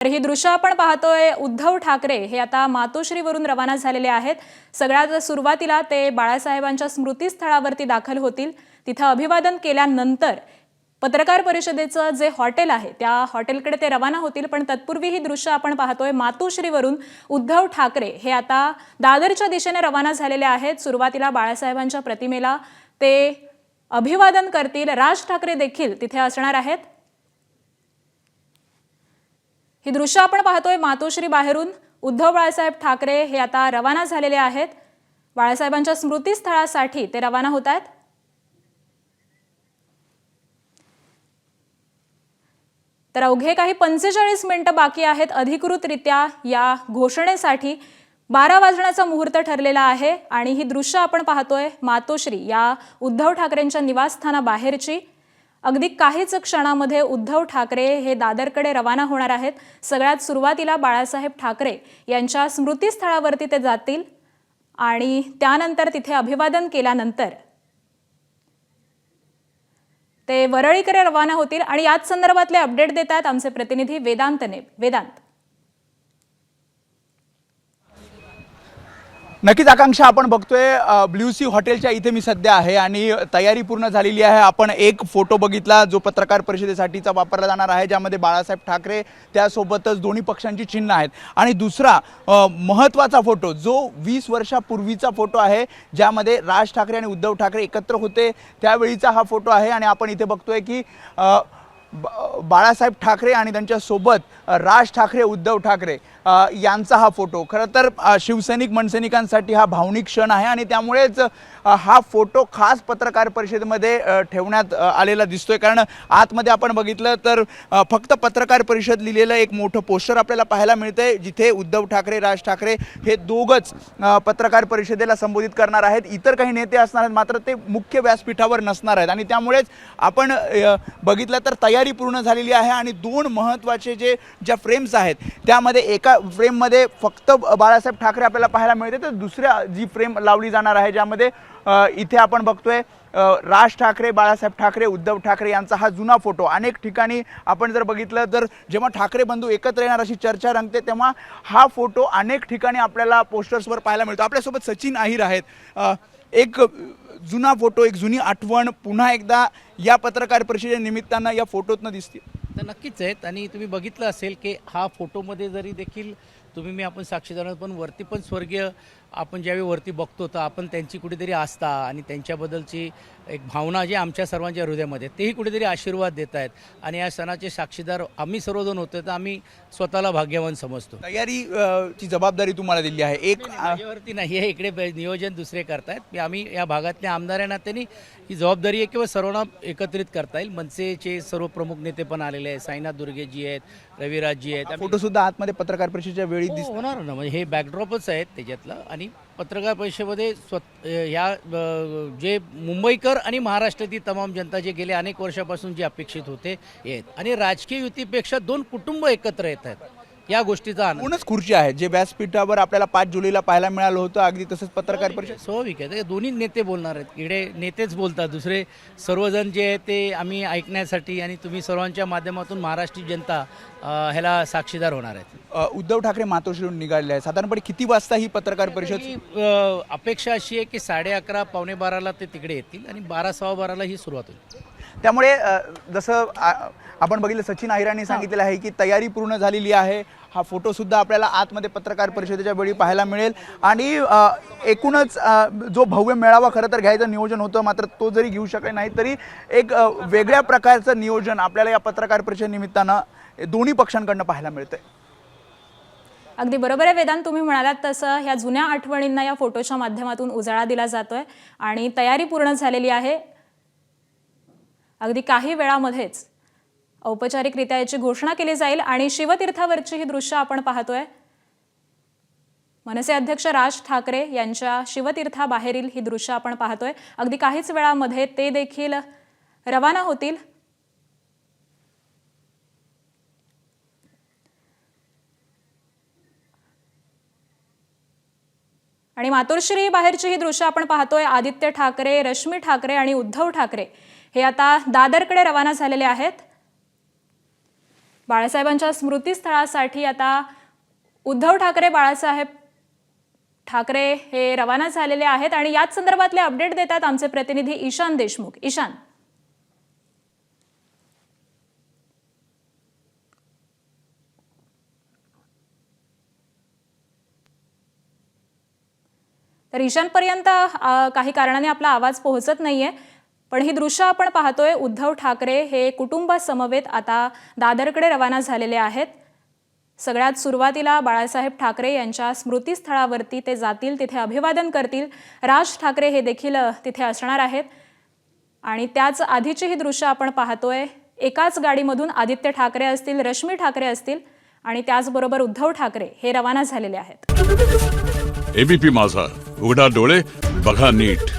तर ही दृश्य आपण पाहतोय, उद्धव ठाकरे हे आता मातोश्रीवरून रवाना झालेले आहेत। सगळ्यात सुरुवातीला ते बाळासाहेबांच्या स्मृतीस्थळावरती दाखल होतील। तिथे अभिवादन केल्यानंतर पत्रकार परिषदेचं जे हॉटेल आहे त्या हॉटेलकडे ते रवाना होतील। पण तत्पूर्वी ही दृश्य आपण पाहतोय, मातोश्रीवरून उद्धव ठाकरे हे आता दादरच्या दिशेने रवाना झालेले आहेत। सुरुवातीला बाळासाहेबांच्या प्रतिमेला ते अभिवादन करतील। राज ठाकरे देखील तिथे असणार आहेत। ही दृश्य आपण पाहतोय, मातोश्री बाहेरून उद्धव बाळासाहेब ठाकरे हे आता रवाना झालेले आहेत। बाळासाहेबांच्या स्मृतीस्थळासाठी ते रवाना होत आहेत। तर अवघे काही 45 मिनिटं बाकी आहेत अधिकृतरित्या या घोषणेसाठी। 12 वाजण्याचा मुहूर्त ठरलेला आहे आणि ही दृश्य आपण पाहतोय मातोश्री या उद्धव ठाकरेंच्या निवासस्थानाबाहेरची। अगदी काहीच क्षणामध्ये उद्धव ठाकरे हे दादरकडे रवाना होणार आहेत। सगळ्यात सुरुवातीला बाळासाहेब ठाकरे यांच्या स्मृतीस्थळावरती ते जातील आणि त्यानंतर तिथे अभिवादन केल्यानंतर ते वरळीकडे रवाना होतील। आणि याच संदर्भातले अपडेट देतात आमचे प्रतिनिधी वेदांत नेब। वेदांत, नक्कीच आकांक्षा, आपण बघतोय ब्ल्यू सी हॉटेलच्या इथे मी सध्या आहे आणि तयारी पूर्ण झालेली आहे। आपण एक फोटो बघितला जो पत्रकार परिषदेसाठीचा वापरला जाणार आहे, ज्यामध्ये बाळासाहेब ठाकरे त्यासोबतच दोन्ही पक्षांची चिन्ह आहेत। आणि दुसरा महत्त्वाचा फोटो जो 20 वर्षापूर्वीचा फोटो आहे, ज्यामध्ये राज ठाकरे आणि उद्धव ठाकरे एकत्र होते त्यावेळीचा हा फोटो आहे। आणि आपण इथे बघतोय की बाळासाहेब ठाकरे आणि त्यांच्या सोबत राज ठाकरे, उद्धव ठाकरे यांचा हा फोटो। खरं तर शिवसैनिक मनसैनिकांसाठी हा भावनिक क्षण आहे आणि त्यामुळेच हा फोटो खास पत्रकार परिषदेमध्ये ठेवण्यात आलेला दिसतोय। कारण आतमध्ये आपण बघितलं तर फक्त पत्रकार परिषद लिहिलेलं एक मोठं पोस्टर आपल्याला पाहायला मिळतंय, जिथे उद्धव ठाकरे, राज ठाकरे हे दोघंच पत्रकार परिषदेला संबोधित करणार आहेत। इतर काही नेते असणार आहेत, मात्र ते मुख्य व्यासपीठावर नसणार आहेत। आणि त्यामुळेच आपण बघितलं तर तयारी पूर्ण झालेली आहे आणि दोन महत्त्वाचे ज्या फ्रेम्स आहेत त्यामध्ये एका फ्रेममध्ये फक्त बाळासाहेब ठाकरे आपल्याला पाहायला मिळते, तर दुसऱ्या जी फ्रेम लावली जाणार आहे ज्यामध्ये इथे आपण बघतोय राज ठाकरे, बाळासाहेब ठाकरे, उद्धव ठाकरे यांचा हा जुना फोटो। अनेक ठिकाणी आपण जर बघितलं तर जेव्हा ठाकरे बंधू एकत्र येणार अशी चर्चा रंगते, तेव्हा हा फोटो अनेक ठिकाणी आपल्याला पोस्टर्सवर पाहायला मिळतो। आपल्यासोबत सचिन अहिर आहेत। एक जुना फोटो, एक जुनी आठवण पुन्हा एकदा या पत्रकार परिषदेनिमित्तानं या फोटोतनं दिसते। तर नक्कीच आहेत। आणि तुम्ही बघितलं असेल की हा फोटोमध्ये जरी देखील मी आपण साक्षीदार, पण वरती पण स्वर्गीय आपण ज्यावेळी वरती बघतो तर आपण त्यांची कुठेतरी आस्था आणि त्यांच्याबद्दलची एक भावना जी आमच्या सर्वांच्या हृदयामध्ये, तेही कुठेतरी आशीर्वाद देत आहेत। आणि या सणाचे साक्षीदार आम्ही सर्वजण होतो, तर आम्ही स्वतःला भाग्यवान समजतो। तयारी ची जबाबदारी तुम्हाला दिली आहे, एक माझ्यावरती नाही आहे, इकडे नियोजन दुसरे करतायत। आम्ही या भागातल्या आमदार या नात्याने ही जबाबदारी आहे किंवा सर्वांना एकत्रित करता येईल। मनसेचे सर्व प्रमुख नेते पण आलेले आहेत, साईनाथ दुर्गेजी आहेत, रविराजजी आहेत। फोटो सुद्धा आतमध्ये पत्रकार परिषदेच्या वेळी होणार ना, म्हणजे हे बॅकड्रॉपच आहेत त्याच्यातलं। आणि पत्रकार परिषदेमध्ये ह्या जे मुंबईकर आणि महाराष्ट्रातील तमाम जनता जे गेले अनेक वर्षापासून जे अपेक्षित होते आहेत, आणि राजकीय युतीपेक्षा दोन कुटुंब एकत्र येत आहेत, या गोष्टीचा आनंद खुर्ची आहे जे व्यासपीठावर आपल्याला 5 जुलैला पाहायला मिळालं होतं, अगदी तसंच पत्रकार परिषद स्वाभाविक आहे। दोन्ही नेते बोलणार आहेत, इकडे नेतेच बोलतात, दुसरे सर्वजण जे आहे ते आम्ही ऐकण्यासाठी आणि तुम्ही सर्वांच्या माध्यमातून महाराष्ट्रीय जनता ह्याला साक्षीदार होणार आहेत। उद्धव ठाकरे मातोश्रीहून निघालेले आहे, साधारणपणे किती वाजता ही पत्रकार परिषद? अपेक्षा अशी आहे की 11:30 पावणे 12ला ते तिकडे येतील आणि 12 सव्वा 12ला ही सुरुवात होईल। त्यामुळे जसं आपण बघितलं, सचिन अहिरांनी सांगितलेलं आहे की तयारी पूर्ण झालेली आहे। हा फोटो सुद्धा आपल्याला आतमध्ये पत्रकार परिषदेच्या वेळी पाहायला मिळेल। आणि एकूणच जो भव्य मेळावा खरं तर घ्यायचं नियोजन होतं, मात्र तो जरी घेऊ शकले नाही तरी एक वेगळ्या प्रकारचं नियोजन आपल्याला या पत्रकार परिषदेनिमित्तानं दोन्ही पक्षांकडनं पाहायला मिळतंय। अगदी बरोबर आहे वेदांत, तुम्ही म्हणालात तसं ह्या जुन्या आठवणींना या फोटोच्या माध्यमातून उजाळा दिला जातोय आणि तयारी पूर्ण झालेली आहे। अगदी काही वेळामध्येच औपचारिकरित्या याची घोषणा केली जाईल। आणि शिवतीर्थावरची ही दृश्य आपण पाहतोय, मनसे अध्यक्ष राज ठाकरे यांच्या शिवतीर्थाबाहेरील ही दृश्य आपण पाहतोय। अगदी काहीच वेळामध्ये ते देखील रवाना होतील। आणि मातोश्री बाहेरची ही दृश्य आपण पाहतोय, आदित्य ठाकरे, रश्मी ठाकरे आणि उद्धव ठाकरे हे आता दादरकडे रवाना झालेले आहेत। बाळासाहेबांच्या स्मृतीस्थळासाठी आता उद्धव ठाकरे बाळासाहेब ठाकरे हे रवाना झालेले आहेत आणि याच संदर्भातले अपडेट देतात आमचे प्रतिनिधी ईशान देशमुख. ईशान, तर ईशानपर्यंत काही कारणाने आपला आवाज पोहोचत नाहीये, पण ही दृश्य आपण पाहतोय. उद्धव ठाकरे हे कुटुंबासमवेत आता दादरकडे रवाना झालेले आहेत. सगळ्यात सुरुवातीला बाळासाहेब ठाकरे यांच्या स्मृतीस्थळावरती ते जातील, तिथे अभिवादन करतील. राज ठाकरे हे देखील तिथे असणार आहेत आणि त्याच आधीची ही दृश्य आपण पाहतोय. एकाच गाडीमधून आदित्य ठाकरे असतील, रश्मी ठाकरे असतील आणि त्याचबरोबर उद्धव ठाकरे हे रवाना झालेले आहेत. एबीपी माझा, उघडा डोळे बघा नीट.